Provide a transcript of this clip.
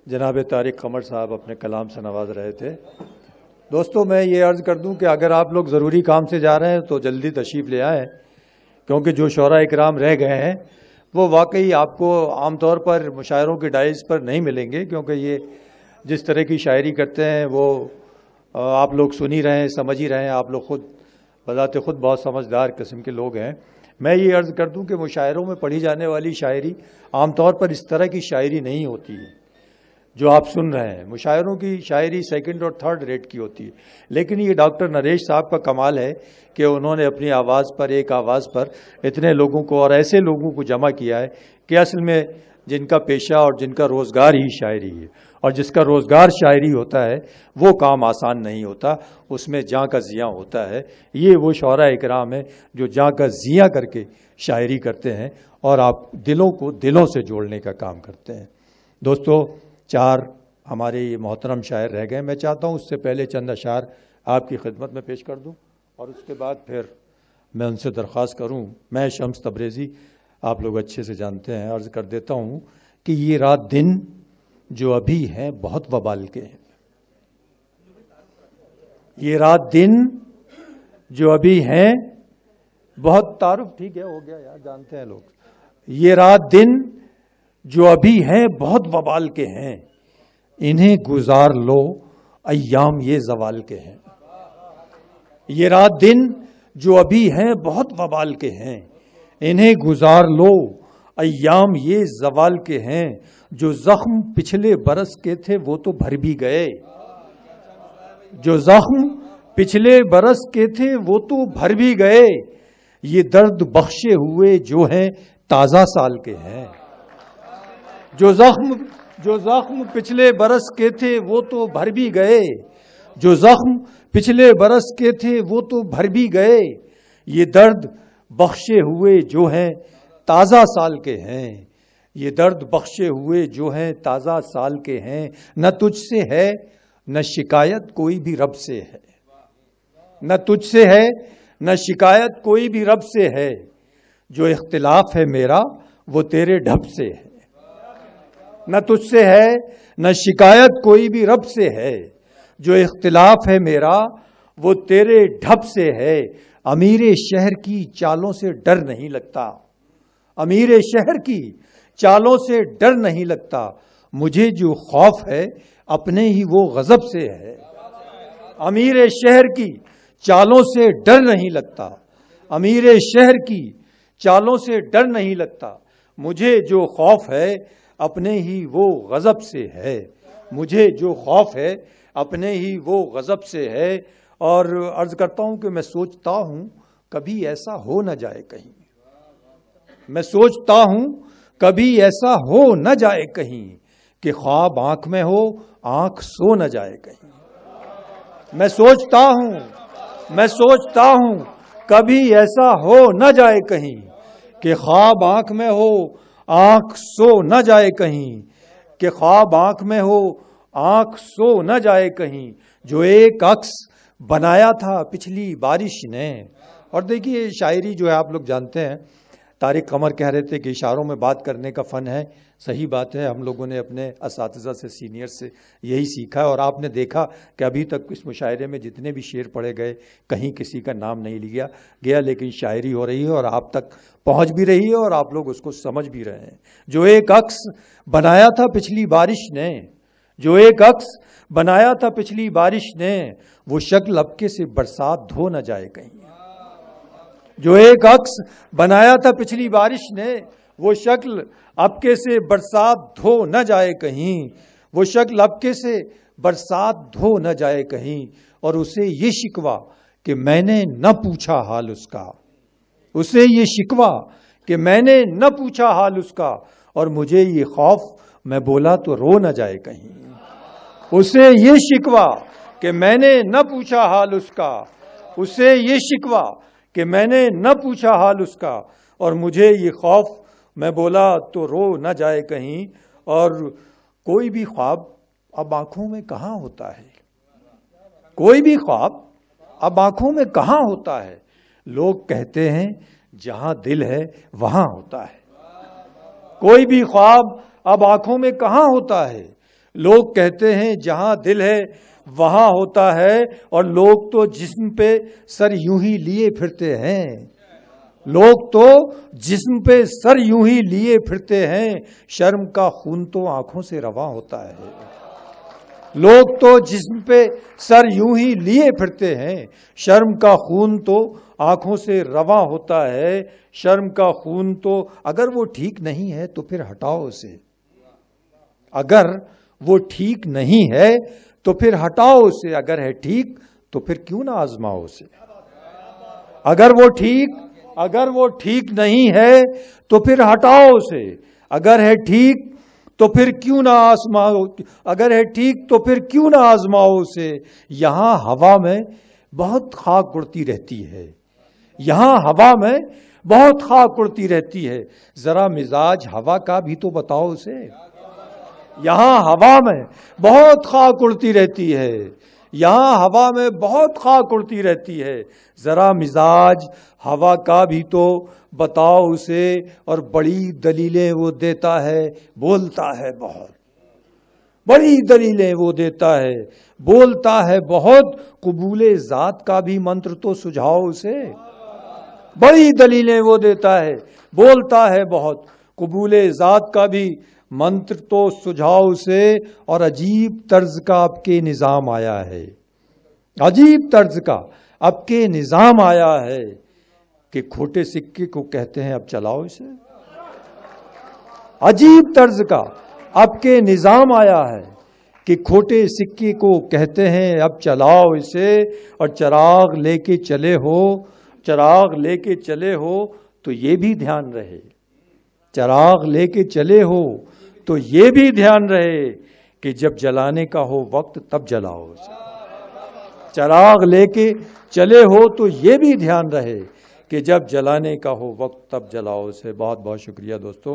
جناب طارق قمر صاحب اپنے کلام سے نواز رہے تھے۔ دوستو میں یہ عرض کر دوں کہ اگر آپ لوگ ضروری کام سے جا رہے ہیں تو جلدی تشریف لے آئیں، کیونکہ جو شعراء اکرام رہ گئے ہیں وہ واقعی آپ کو عام طور پر مشاعروں کے ڈائز پر نہیں ملیں گے، کیونکہ یہ جس طرح کی شاعری کرتے ہیں وہ آپ لوگ سن ہی رہے ہیں، سمجھ ہی رہے ہیں، آپ لوگ خود بذات خود بہت سمجھدار قسم کے لوگ ہیں۔ میں یہ عرض کر دوں کہ مشاعروں میں پڑھی جانے والی شاعری عام طور پر اس طرح کی شاعری نہیں ہوتی ہے جو آپ سن رہے ہیں۔ مشاعروں کی شاعری سیکنڈ اور تھرڈ ریٹ کی ہوتی ہے، لیکن یہ ڈاکٹر نریش صاحب کا کمال ہے کہ انہوں نے اپنی آواز پر، ایک آواز پر اتنے لوگوں کو اور ایسے لوگوں کو جمع کیا ہے کہ اصل میں جن کا پیشہ اور جن کا روزگار ہی شاعری ہے، اور جس کا روزگار شاعری ہوتا ہے وہ کام آسان نہیں ہوتا، اس میں جاں کا زیاں ہوتا ہے۔ یہ وہ شعراء اکرام ہیں جو جاں کا زیاں کر کے شاعری کرتے ہیں اور آپ دلوں کو دلوں سے جوڑنے کا کام کرتے ہیں۔ دوستو، 4 ہمارے یہ محترم شاعر رہ گئے، میں چاہتا ہوں اس سے پہلے چند اشعار آپ کی خدمت میں پیش کر دوں اور اس کے بعد پھر میں ان سے درخواست کروں۔ میں شمس تبریزی، آپ لوگ اچھے سے جانتے ہیں، عرض کر دیتا ہوں کہ یہ رات دن جو ابھی ہیں بہت وبال کے ہیں۔ یہ رات دن جو ابھی ہیں بہت، تعارف ٹھیک ہے، ہو گیا یار، جانتے ہیں لوگ۔ یہ رات دن جو ابھی ہیں بہت وبال کے ہیں، انہیں گزار لو ایام یہ زوال کے ہیں۔ یہ رات دن جو ابھی ہیں بہت وبال کے ہیں، انہیں گزار لو ایام یہ زوال کے ہیں۔ جو زخم پچھلے برس کے تھے وہ تو بھر بھی گئے، جو زخم پچھلے برس کے تھے وہ تو بھر بھی گئے۔ یہ درد بخشے ہوئے جو ہیں تازہ سال کے ہیں۔ جو زخم پچھلے برس کے تھے وہ تو بھر بھی گئے، جو زخم پچھلے برس کے تھے وہ تو بھر بھی گئے۔ یہ درد بخشے ہوئے جو ہیں تازہ سال کے ہیں، یہ درد بخشے ہوئے جو ہیں تازہ سال کے ہیں۔ نہ تجھ سے ہے نہ شکایت کوئی بھی رب سے ہے، نہ تجھ سے ہے نہ شکایت کوئی بھی رب سے ہے۔ جو اختلاف ہے میرا وہ تیرے ڈھب سے ہے، نہ تجھ سے ہے نہ شکایت کوئی بھی رب سے ہے۔ جو اختلاف ہے میرا وہ تیرے ڈھب سے ہے۔ امیر شہر کی چالوں سے ڈر نہیں لگتا، امیر شہر کی چالوں سے ڈر نہیں لگتا۔ مجھے جو خوف ہے اپنے ہی وہ غضب سے ہے۔ امیر شہر کی چالوں سے ڈر نہیں لگتا، امیر شہر کی چالوں سے ڈر نہیں لگتا۔ مجھے جو خوف ہے اپنے ہی وہ غضب سے ہے، مجھے جو خوف ہے اپنے ہی وہ غضب سے ہے۔ اور عرض کرتا ہوں کہ میں سوچتا ہوں کبھی ایسا ہو نہ جائے کہیں، میں سوچتا ہوں کبھی ایسا ہو نہ جائے کہیں کہ خواب آنکھ میں ہو آنکھ سو نہ جائے کہیں۔ میں سوچتا ہوں کبھی ایسا ہو نہ جائے کہیں کہ خواب آنکھ میں ہو آنکھ سو نہ جائے کہیں، کہ خواب آنکھ میں ہو آنکھ سو نہ جائے کہیں۔ جو ایک عکس بنایا تھا پچھلی بارش نے۔ اور دیکھیے شاعری جو ہے آپ لوگ جانتے ہیں، طارق قمر کہہ رہے تھے کہ اشاروں میں بات کرنے کا فن ہے، صحیح بات ہے، ہم لوگوں نے اپنے اساتذہ سے، سینئر سے یہی سیکھا ہے۔ اور آپ نے دیکھا کہ ابھی تک اس مشاعرے میں جتنے بھی شعر پڑھے گئے کہیں کسی کا نام نہیں لیا گیا، لیکن شاعری ہو رہی ہے اور آپ تک پہنچ بھی رہی ہے اور آپ لوگ اس کو سمجھ بھی رہے ہیں۔ جو ایک عکس بنایا تھا پچھلی بارش نے، جو ایک عکس بنایا تھا پچھلی بارش نے، وہ شکل ابکے سے برسات دھو نہ جائے کہیں۔ جو ایک عکس بنایا تھا پچھلی بارش نے، وہ شکل ابکے سے برسات دھو نہ جائے کہیں، وہ شکل ابکے سے برسات دھو نہ جائے کہیں۔ اور اسے یہ شکوہ کہ میں نے نہ پوچھا حال اس کا، اسے یہ شکوہ کہ میں نے نہ پوچھا حال اس کا، اور مجھے یہ خوف میں بولا تو رو نہ جائے کہیں۔ اسے یہ شکوہ کہ میں نے نہ پوچھا حال اس کا، اسے یہ شکوہ کہ میں نے نہ پوچھا حال اس کا، اور مجھے یہ خوف میں بولا تو رو نہ جائے کہیں۔ اور کوئی بھی خواب اب آنکھوں میں کہاں ہوتا ہے، کوئی بھی خواب اب آنکھوں میں کہاں ہوتا ہے۔ لوگ کہتے ہیں جہاں دل ہے وہاں ہوتا ہے۔ کوئی بھی خواب اب آنکھوں میں کہاں ہوتا ہے، لوگ کہتے ہیں جہاں دل ہے وہاں ہوتا ہے، اور لوگ تو جسم پہ سر یوں ہی لیے پھرتے ہیں، لوگ تو جسم پہ سر یوں ہی لیے پھرتے ہیں، شرم کا خون تو آنکھوں سے رواں ہوتا ہے، لوگ تو جسم پہ سر یوں ہی لیے پھرتے ہیں، شرم کا خون تو آنکھوں سے رواں ہوتا ہے، شرم کا خون تو اگر وہ ٹھیک نہیں ہے تو پھر ہٹاؤ اسے، اگر وہ ٹھیک نہیں ہے تو پھر ہٹاؤ اسے، اگر ہے ٹھیک تو پھر کیوں نہ آزماؤ اسے، اگر وہ ٹھیک نہیں ہے تو پھر ہٹاؤ اسے، اگر ہے ٹھیک تو پھر کیوں نہ آزماؤ، اگر ہے ٹھیک تو پھر کیوں نہ آزماؤ اسے، یہاں ہوا میں بہت خاک اڑتی رہتی ہے، یہاں ہوا میں بہت خاک اڑتی رہتی ہے، ذرا مزاج ہوا کا بھی تو بتاؤ اسے، یہاں ہوا میں بہت خاک اڑتی رہتی ہے، یہاں ہوا میں بہت خاک اڑتی رہتی ہے، ذرا مزاج ہوا کا بھی تو بتاؤ اسے، اور بڑی دلیلیں وہ دیتا ہے، بولتا ہے بہت، بڑی دلیلیں وہ دیتا ہے، بولتا ہے بہت، قبول ذات کا بھی منتر تو سجھاؤ اسے، بڑی دلیلیں وہ دیتا ہے، بولتا ہے بہت، قبول ذات کا بھی منتر تو سجھاؤ اسے، اور عجیب طرز کا اب کے نظام آیا ہے، عجیب طرز کا اب کے نظام آیا ہے کہ کھوٹے سکے کو کہتے ہیں اب چلاؤ اسے، عجیب طرز کا اب کے نظام آیا ہے کہ کھوٹے سکے کو کہتے ہیں اب چلاؤ اسے، اور چراغ لے کے چلے ہو، چراغ لے کے چلے ہو تو یہ بھی دھیان رہے، چراغ لے کے چلے ہو تو یہ بھی دھیان رہے کہ جب جلانے کا ہو وقت تب جلاؤ اسے، چراغ لے کے چلے ہو تو یہ بھی دھیان رہے کہ جب جلانے کا ہو وقت تب جلاؤ اسے۔ بہت بہت شکریہ دوستو۔